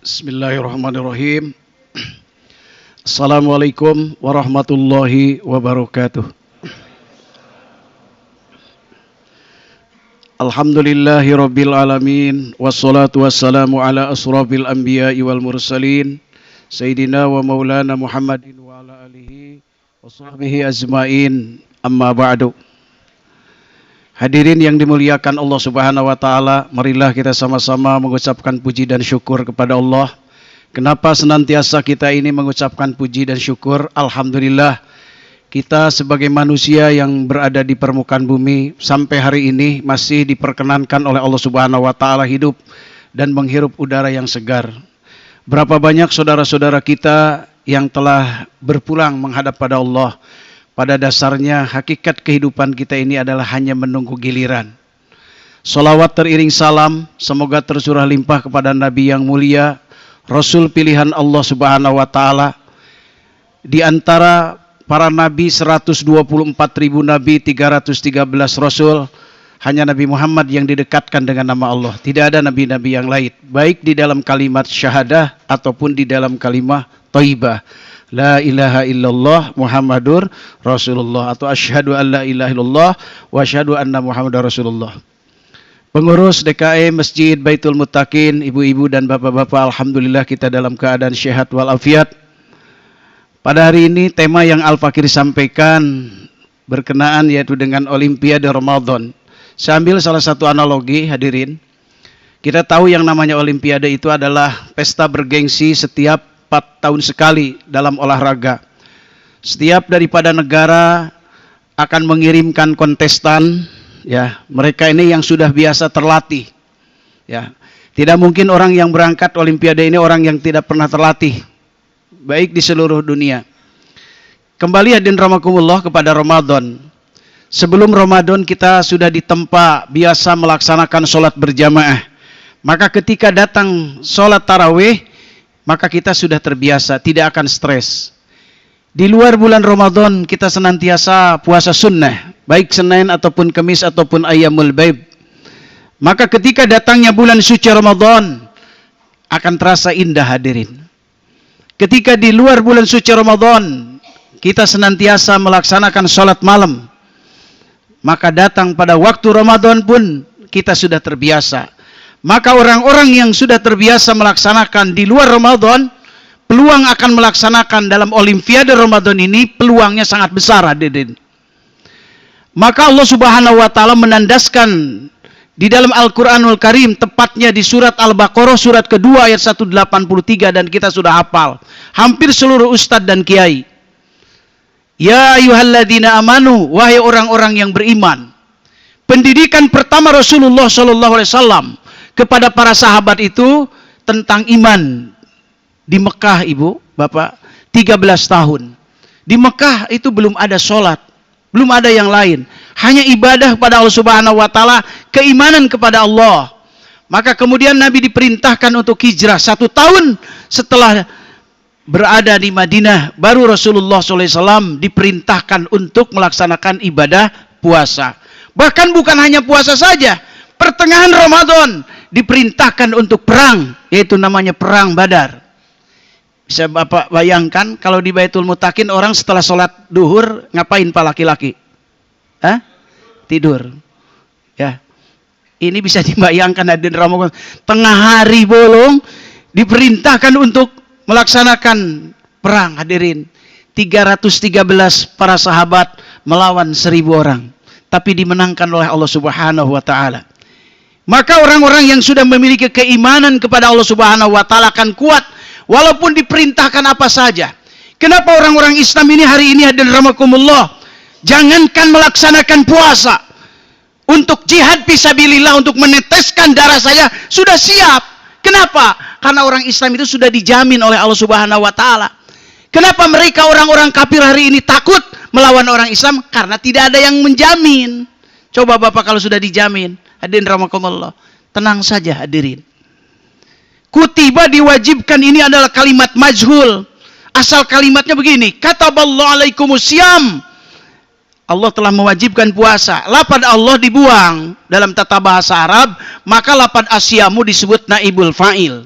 Bismillahirrahmanirrahim. Assalamualaikum warahmatullahi wabarakatuh. Alhamdulillahi rabbil alamin. Wassalatu wassalamu ala asrafil anbiya'i wal mursalin Sayyidina wa maulana Muhammadin wa ala alihi wa sahbihi ajma'in. Amma ba'du. Hadirin yang dimuliakan Allah Subhanahu wa taala, marilah kita sama-sama mengucapkan puji dan syukur kepada Allah. Kenapa senantiasa kita ini mengucapkan puji dan syukur? Alhamdulillah, kita sebagai manusia yang berada di permukaan bumi sampai hari ini masih diperkenankan oleh Allah Subhanahu wa taala hidup dan menghirup udara yang segar. Berapa banyak saudara-saudara kita yang telah berpulang menghadap pada Allah. Pada dasarnya hakikat kehidupan kita ini adalah hanya menunggu giliran. Salawat teriring salam semoga tercurah limpah kepada Nabi yang mulia, Rasul pilihan Allah Subhanahu wa taala. Di antara para nabi 124.000 nabi, 313 rasul, hanya Nabi Muhammad yang didekatkan dengan nama Allah. Tidak ada nabi-nabi yang lain, baik di dalam kalimat syahadah ataupun di dalam kalimat thayyibah. La ilaha illallah Muhammadur Rasulullah, atau asyhadu an la ilaha illallah wa asyhadu anna Muhammadar Rasulullah. Pengurus DKM Masjid Baitul Muttaqin, ibu-ibu dan bapak-bapak, alhamdulillah kita dalam keadaan sehat walafiat. Pada hari ini tema yang Al-Fakir sampaikan berkenaan yaitu dengan Olimpiade Ramadan. Saya ambil salah satu analogi, hadirin. Kita tahu yang namanya Olimpiade itu adalah pesta bergengsi setiap 4 tahun sekali dalam olahraga. Setiap daripada negara akan mengirimkan kontestan, ya, mereka ini yang sudah biasa terlatih. Ya. Tidak mungkin orang yang berangkat Olimpiade ini orang yang tidak pernah terlatih, baik di seluruh dunia. Kembali hadirin rahimakumullah kepada Ramadan. Sebelum Ramadan kita sudah ditempa biasa melaksanakan sholat berjamaah. Maka ketika datang sholat tarawih, maka kita sudah terbiasa, tidak akan stres. Di luar bulan Ramadan kita senantiasa puasa sunnah, baik Senin ataupun Kamis ataupun Ayyamul Baid. Maka ketika datangnya bulan suci Ramadan akan terasa indah, hadirin. Ketika di luar bulan suci Ramadan kita senantiasa melaksanakan sholat malam, maka datang pada waktu Ramadan pun kita sudah terbiasa. Maka orang-orang yang sudah terbiasa melaksanakan di luar Ramadan, peluang akan melaksanakan dalam Olimpiade Ramadan ini peluangnya sangat besar, hadirin. Maka Allah Subhanahu wa taala menandaskan di dalam Al-Qur'anul Karim, tepatnya di surat Al-Baqarah surat kedua ayat 183, dan kita sudah hafal hampir seluruh ustadz dan kiai. Ya ayyuhalladzina amanu, wahai orang-orang yang beriman. Pendidikan pertama Rasulullah sallallahu alaihi wasallam kepada para sahabat itu tentang iman di Mekah, ibu, bapak, 13 tahun. Di Mekah itu belum ada sholat, belum ada yang lain. Hanya ibadah kepada Allah Subhanahu wa taala, keimanan kepada Allah. Maka kemudian Nabi diperintahkan untuk hijrah 1 tahun setelah berada di Madinah, baru Rasulullah SAW diperintahkan untuk melaksanakan ibadah puasa. Bahkan bukan hanya puasa saja, pertengahan Ramadan diperintahkan untuk perang, yaitu namanya perang Badar. Bisa bapak bayangkan kalau di Baitul Muttaqin orang setelah sholat duhur ngapain pak laki-laki? Hah? Tidur. Ya, ini bisa dibayangkan hadirin Ramadan, tengah hari bolong diperintahkan untuk melaksanakan perang, hadirin. 313 para sahabat melawan 1.000 orang, tapi dimenangkan oleh Allah Subhanahu wa taala. Maka orang-orang yang sudah memiliki keimanan kepada Allah Subhanahu wa taala akan kuat walaupun diperintahkan apa saja. Kenapa orang-orang Islam ini hari ini, hadirin rahimakumullah, jangankan melaksanakan puasa, untuk jihad fisabilillah, untuk meneteskan darah saya sudah siap. Kenapa? Karena orang Islam itu sudah dijamin oleh Allah Subhanahu wa taala. Kenapa mereka orang-orang kafir hari ini takut melawan orang Islam? Karena tidak ada yang menjamin. Coba bapak kalau sudah dijamin, hadirin rahimakumullah, tenang saja hadirin. Kutiba, diwajibkan, ini adalah kalimat majhul. Asal kalimatnya begini, kataballahu alaikumusiyam. Allah telah mewajibkan puasa. Lafaz Allah dibuang dalam tata bahasa Arab, maka lafaz asyamu disebut naibul fa'il.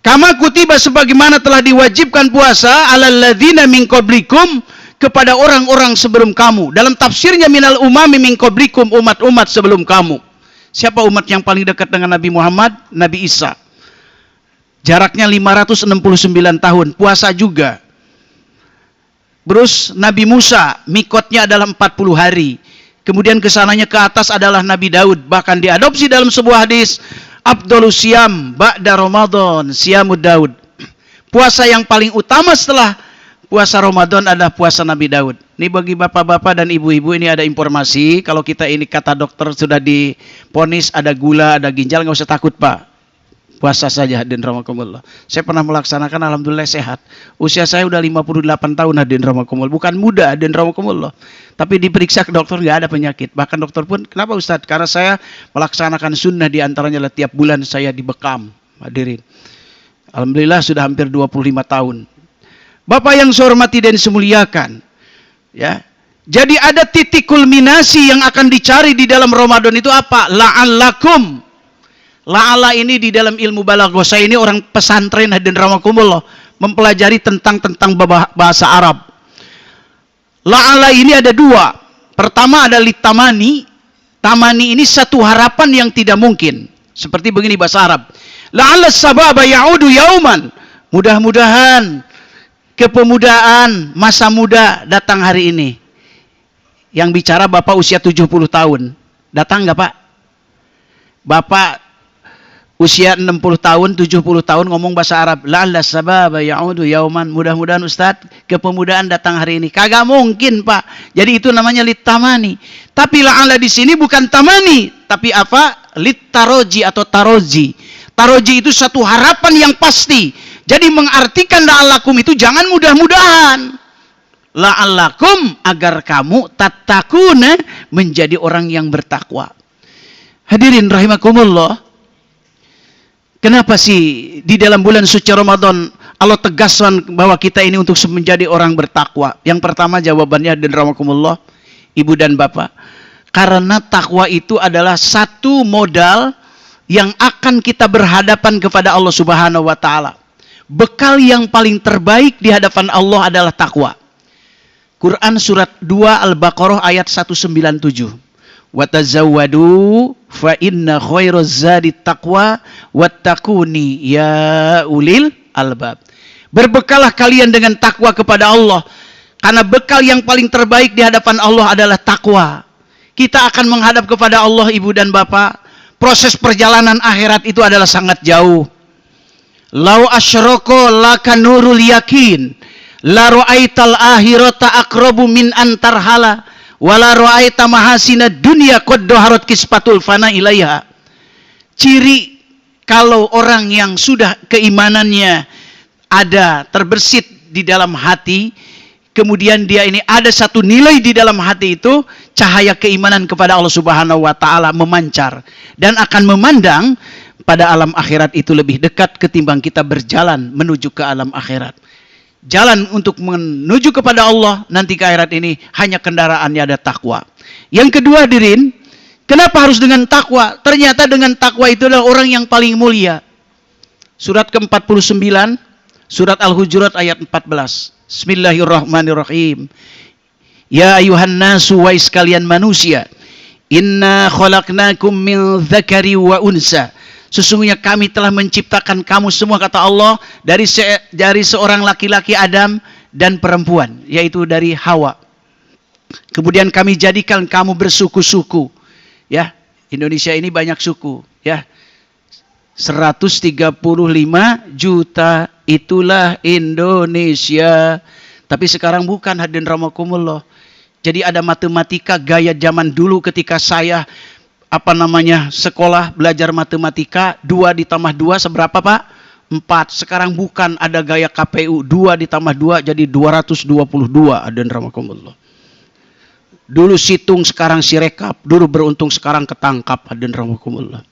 Kama kutiba sebagaimana telah diwajibkan puasa alal ladzina min qablikum kepada orang-orang sebelum kamu. Dalam tafsirnya minal umami min qablikum, umat-umat sebelum kamu. Siapa umat yang paling dekat dengan Nabi Muhammad? Nabi Isa. Jaraknya 569 tahun, puasa juga. Terus Nabi Musa, mikotnya adalah 40 hari. Kemudian kesananya ke atas adalah Nabi Daud. Bahkan diadopsi dalam sebuah hadis, Abdul Siyam ba'da Ramadan, Siyamud Daud. Puasa yang paling utama setelah puasa Ramadan adalah puasa Nabi Daud. Ini bagi bapak-bapak dan ibu-ibu ini ada informasi. Kalau kita ini kata dokter sudah diponis ada gula, ada ginjal, nggak usah takut Pak. Puasa saja hadirin rahimakumullah. Saya pernah melaksanakan, alhamdulillah sehat. Usia saya udah 58 tahun hadirin rahimakumullah. Bukan muda hadirin rahimakumullah. Tapi diperiksa ke dokter nggak ada penyakit. Bahkan dokter pun, kenapa Ustadz? Karena saya melaksanakan sunnah, diantaranya adalah tiap bulan saya dibekam hadirin. Alhamdulillah sudah hampir 25 tahun. Bapak yang saya hormati dan semuliakan, ya. Jadi ada titik kulminasi yang akan dicari di dalam Ramadan itu apa? La'allakum. La'ala ini di dalam ilmu balaghah. Saya ini orang pesantren hadirin rahimakumullah, mempelajari tentang bahasa Arab. La'ala ini ada dua. Pertama ada litamani. Tamani ini satu harapan yang tidak mungkin. Seperti begini bahasa Arab. La'alla sababa ya'udu yauman. Mudah-mudahan kepemudaan, masa muda datang hari ini. Yang bicara Bapak usia 70 tahun. Datang nggak Pak? Bapak usia 60 tahun, 70 tahun ngomong bahasa Arab. La'alla sababa ya'udu yauman. Mudah-mudahan Ustadz kepemudaan datang hari ini. Kagak mungkin Pak. Jadi itu namanya litamani. Tapi la'alla di sini bukan tamani, tapi apa? Littaroji atau taroji. Taroji itu satu harapan yang pasti. Jadi mengartikan la'allakum itu jangan mudah-mudahan. La'allakum agar kamu tattaquna menjadi orang yang bertakwa. Hadirin rahimakumullah. Kenapa sih di dalam bulan suci Ramadan Allah tegaskan bahwa kita ini untuk menjadi orang bertakwa? Yang pertama jawabannya hadirin rahimakumullah, ibu dan bapak. Karena takwa itu adalah satu modal yang akan kita berhadapan kepada Allah Subhanahu wa taala. Bekal yang paling terbaik di hadapan Allah adalah takwa. Quran surat 2 Al-Baqarah ayat 197. Watazawwadu fa inna khairaz zadi taqwa wattaquni ya ulil albab. Berbekalah kalian dengan takwa kepada Allah, karena bekal yang paling terbaik di hadapan Allah adalah takwa. Kita akan menghadap kepada Allah ibu dan bapak. Proses perjalanan akhirat itu adalah sangat jauh. Lau asyroko laka nurul yakin la ra'aital akhirata aqrabu min antarhala wala ra'aita mahasina dunya qad daharat kispatul fana ilaiha. Ciri kalau orang yang sudah keimanannya ada terbersit di dalam hati, kemudian dia ini ada satu nilai di dalam hati itu, cahaya keimanan kepada Allah Subhanahu wa taala memancar dan akan memandang pada alam akhirat itu lebih dekat ketimbang kita berjalan menuju ke alam akhirat. Jalan untuk menuju kepada Allah nanti ke akhirat ini hanya kendaraannya ada takwa. Yang kedua hadirin, kenapa harus dengan takwa? Ternyata dengan takwa itu adalah orang yang paling mulia. Surat ke-49, surat Al-Hujurat ayat 14. Bismillahirrahmanirrahim. Ya ayuhan nasu wa sekalian manusia, inna khalaqnakum min dzakari wa unsa. Sesungguhnya kami telah menciptakan kamu semua, kata Allah, dari seorang laki-laki Adam dan perempuan, yaitu dari Hawa. Kemudian kami jadikan kamu bersuku-suku. Ya, Indonesia ini banyak suku. Ya, 135 juta itulah Indonesia. Tapi sekarang bukan hadirin rahimakumullah. Jadi ada matematika gaya zaman dulu ketika saya sekolah belajar matematika, 2 ditambah 2 seberapa Pak? 4. Sekarang bukan, ada gaya KPU, 2 ditambah 2 jadi 222. Hadirin rahimakumullah. Dulu situng, sekarang sirekap. Dulu beruntung, sekarang ketangkap. Hadirin rahimakumullah.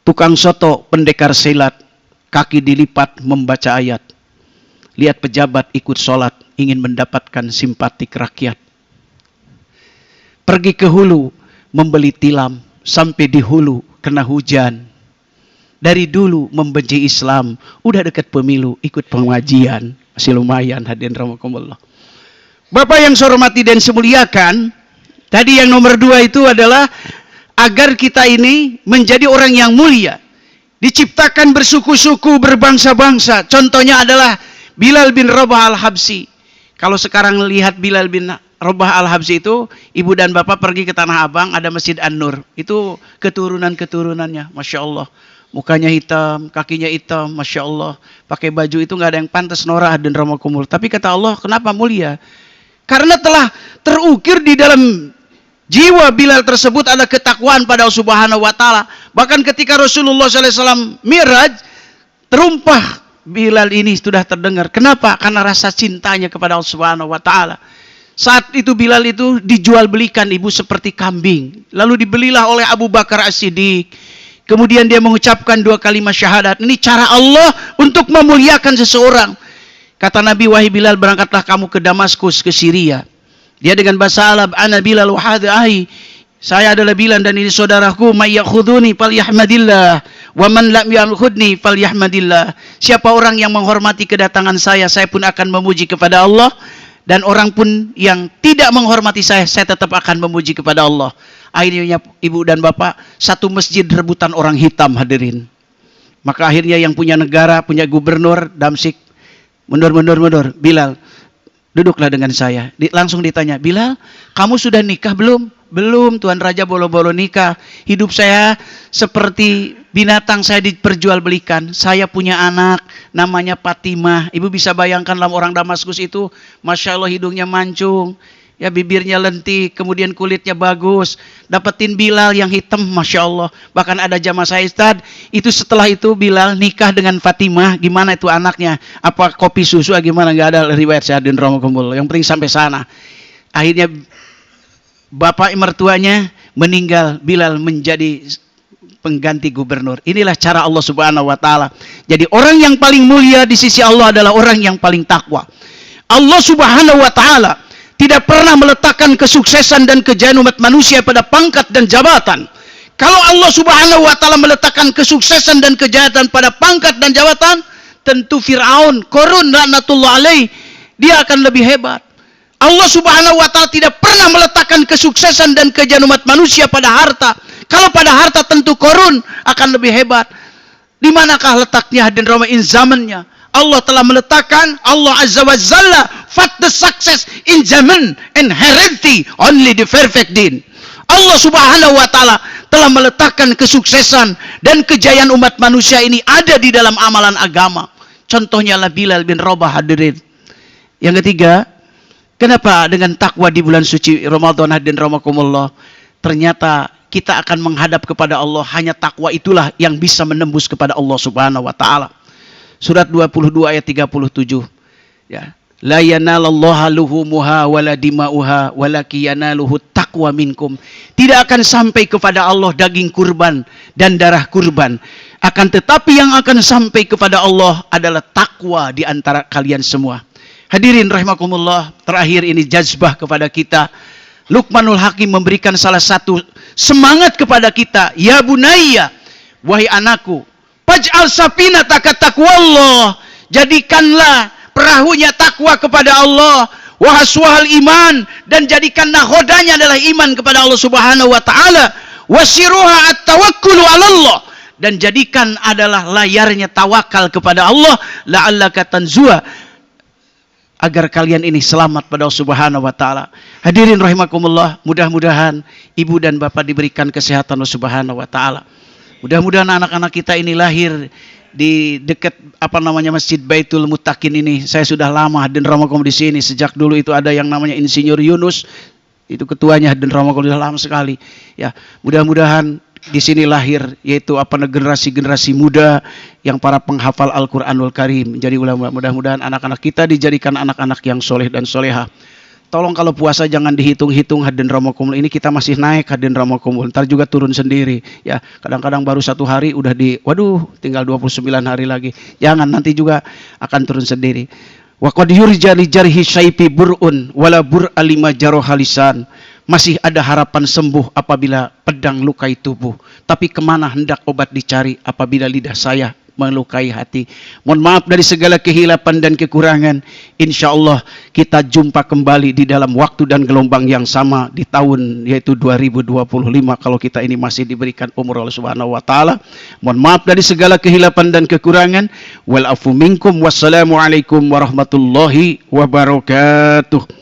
Tukang soto, pendekar silat, kaki dilipat membaca ayat. Lihat pejabat ikut sholat, ingin mendapatkan simpatik rakyat. Pergi ke hulu, membeli tilam, sampai di hulu kena hujan. Dari dulu membenci Islam, udah dekat pemilu, ikut pengajian. Masih lumayan, hadirin rahimakumullah. Bapak yang saya hormati dan semuliakan, tadi yang nomor 2 itu adalah agar kita ini menjadi orang yang mulia. Diciptakan bersuku-suku, berbangsa-bangsa. Contohnya adalah Bilal bin Rabah al-Habsyi. Kalau sekarang lihat Bilal bin Rabah al-Habsyi itu, ibu dan bapak pergi ke Tanah Abang, ada Masjid An-Nur. Itu keturunan-keturunannya, Masya Allah. Mukanya hitam, kakinya hitam, Masya Allah. Pakai baju itu nggak ada yang pantas norah dan ramakumul. Tapi kata Allah, kenapa mulia? Karena telah terukir di dalam jiwa Bilal tersebut ada ketakwaan pada Allah Subhanahu wa Ta'ala. Bahkan ketika Rasulullah SAW Mi'raj, terumpah Bilal ini sudah terdengar. Kenapa? Karena rasa cintanya kepada Allah Subhanahu wa Ta'ala. Saat itu Bilal itu dijual belikan ibu seperti kambing. Lalu dibelilah oleh Abu Bakar As-Siddiq. Kemudian dia mengucapkan 2 kalimat syahadat. Ini cara Allah untuk memuliakan seseorang. Kata Nabi, wahai Bilal, berangkatlah kamu ke Damaskus, ke Syria. Dia dengan bahasa Arab, ana Bilal wa hadha ahi. Saya adalah Bilal dan ini saudaraku. May yakhuduni falyahmadillah wa man lam yakhudni falyahmadillah. Siapa orang yang menghormati kedatangan saya pun akan memuji kepada Allah. Dan orang pun yang tidak menghormati saya tetap akan memuji kepada Allah. Akhirnya ibu dan bapak, satu masjid rebutan orang hitam, hadirin. Maka akhirnya yang punya negara, punya gubernur, Damsyik, mundur. Bilal, duduklah dengan saya. Langsung ditanya, Bilal, kamu sudah nikah belum? Belum, Tuan Raja, bolo-bolo nikah. Hidup saya seperti binatang, saya diperjualbelikan. Saya punya anak, namanya Fatimah. Ibu bisa bayangkan lah orang Damaskus itu, Masya Allah hidungnya mancung. Ya, bibirnya lentik, kemudian kulitnya bagus. Dapetin Bilal yang hitam, Masya Allah. Bahkan ada jamaah saya, Ustaz, itu setelah itu Bilal nikah dengan Fatimah. Gimana itu anaknya? Apa kopi susu? Gimana? Gak ada riwayat syahadin rahmatullah. Yang penting sampai sana. Akhirnya bapak mertuanya meninggal. Bilal menjadi pengganti gubernur. Inilah cara Allah Subhanahu wa Ta'ala. Jadi orang yang paling mulia di sisi Allah adalah orang yang paling takwa. Allah Subhanahu wa Ta'ala tidak pernah meletakkan kesuksesan dan kejayaan umat manusia pada pangkat dan jabatan. Kalau Allah Subhanahu wa Ta'ala meletakkan kesuksesan dan kejayaan pada pangkat dan jabatan, tentu Fir'aun, Qarun laknatullah alaih, dia akan lebih hebat. Allah Subhanahu wa Ta'ala tidak pernah meletakkan kesuksesan dan kejayaan umat manusia pada harta. Kalau pada harta tentu Qarun akan lebih hebat. Di manakah letaknya hadirin rahmatin zamannya? Allah telah meletakkan, Allah Azza wa Jalla, fat the success in zaman and heredity only the perfect din. Allah Subhanahu wa Ta'ala telah meletakkan kesuksesan dan kejayaan umat manusia ini ada di dalam amalan agama. Contohnya lah Bilal bin Rabah, hadirin. Yang ketiga, kenapa dengan takwa di bulan suci Ramadan, hadirin rahimakumullah, ternyata kita akan menghadap kepada Allah. Hanya takwa itulah yang bisa menembus kepada Allah Subhanahu wa Ta'ala. Surat 22 ayat 37. Ya. La yanalallaha luhumuha wala dima'uha walaki yanaluhu taqwa minkum. Tidak akan sampai kepada Allah daging kurban dan darah kurban. Akan tetapi yang akan sampai kepada Allah adalah takwa di antara kalian semua. Hadirin rahimakumullah, terakhir ini jazbah kepada kita. Luqmanul Hakim memberikan salah satu semangat kepada kita. Ya bunayya, wahai anakku, faj'al safinataka taqwallah, jadikanlah perahunya takwa kepada Allah, wa haswahal iman, dan jadikan nahodanya adalah iman kepada Allah Subhanahu wa Ta'ala, wasiruha at-tawakkulu 'ala Allah, dan jadikan adalah layarnya tawakal kepada Allah, la'allaka tanzua, agar kalian ini selamat pada Allah Subhanahu wa Ta'ala. Hadirin rahimakumullah, mudah-mudahan ibu dan bapak diberikan kesehatan Allah Subhanahu wa Ta'ala. Mudah-mudahan anak-anak kita ini lahir di dekat Masjid Baitul Muttaqin ini. Saya sudah lama hadirin rahimakumullah di sini. Sejak dulu itu ada yang namanya Insinyur Yunus, itu ketuanya, hadirin rahimakumullah, lama sekali. Ya, mudah-mudahan di sini lahir yaitu generasi-generasi muda yang para penghafal Al-Qur'anul Karim, menjadi ulama. Mudah-mudahan anak-anak kita dijadikan anak-anak yang soleh dan soleha. Tolong kalau puasa jangan dihitung-hitung, hadirin rahimakumullah. Ini kita masih naik, hadirin rahimakumullah. Ntar juga turun sendiri. Ya, kadang-kadang baru 1 hari udah tinggal 29 hari lagi. Jangan, nanti juga akan turun sendiri. Wa qad yurja li jarhi syaifi bur'un wala bur'a lima jaroha lisan. Masih ada harapan sembuh apabila pedang lukai tubuh. Tapi kemana hendak obat dicari apabila lidah saya melukai hati. Mohon maaf dari segala kehilapan dan kekurangan. Insya Allah kita jumpa kembali di dalam waktu dan gelombang yang sama di tahun yaitu 2025 kalau kita ini masih diberikan umur Allah Subhanahu wa taala. Mohon maaf dari segala kehilapan dan kekurangan. Wal afu minkum. Wassalamualaikum warahmatullahi wabarakatuh.